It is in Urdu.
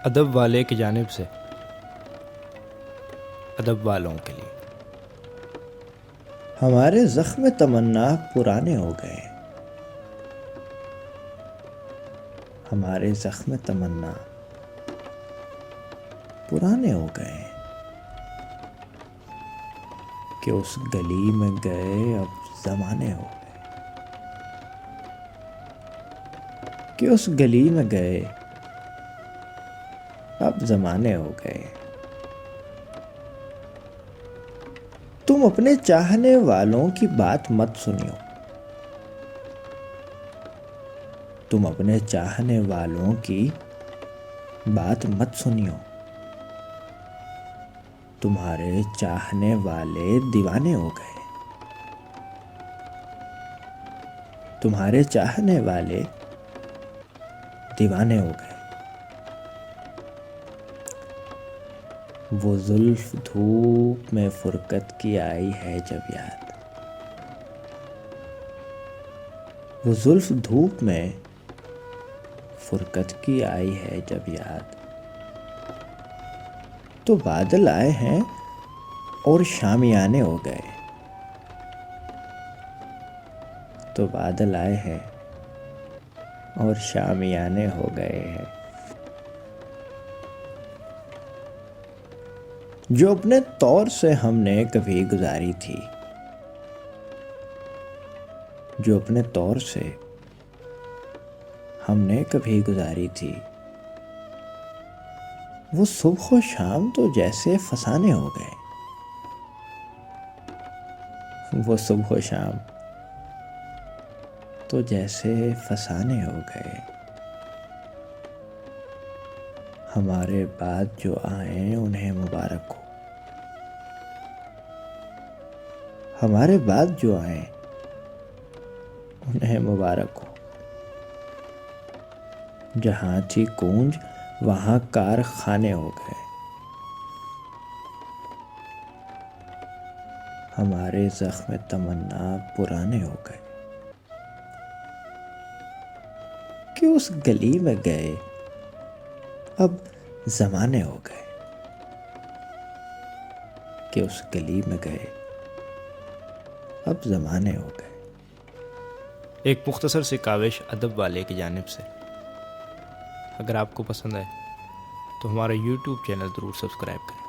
ادب والے کی جانب سے ادب والوں کے لیے۔ ہمارے زخم تمنا پرانے ہو گئے، ہمارے زخم تمنا پرانے ہو گئے، کہ اس گلی میں گئے اب زمانے ہو گئے، کہ اس گلی میں گئے اب زمانے ہو گئے۔ تم اپنے چاہنے والوں کی بات مت سنیو، تم اپنے چاہنے والوں کی بات مت سنیو، تمہارے چاہنے والے دیوانے ہو گئے، تمہارے چاہنے والے دیوانے ہو گئے۔ وہ زلف دھوپ میں فرقت کی آئی ہے جب یاد، وہ زلف دھوپ میں فرقت کی آئی ہے جب یاد، تو بادل آئے ہیں اور شامیانے ہو گئے، تو بادل آئے ہیں اور شامیانے ہو گئے ہیں۔ جو اپنے طور سے ہم نے کبھی گزاری تھی، جو اپنے طور سے ہم نے کبھی گزاری تھی، وہ صبح و شام تو جیسے فسانے ہو گئے، وہ صبح و شام تو جیسے فسانے ہو گئے۔ ہمارے بعد جو آئیں انہیں مبارک ہو، ہمارے بعد جو آئیں انہیں مبارک ہو، جہاں تھی گونج وہاں کارخانے ہو گئے، ہمارے زخم تمنا پرانے ہو گئے، کہ اس گلی میں گئے اب زمانے ہو گئے، کہ اس گلی میں گئے اب زمانے ہو گئے۔ ایک مختصر سی کاوش ادب والے کی جانب سے۔ اگر آپ کو پسند آئے تو ہمارا YouTube چینل ضرور سبسکرائب کریں۔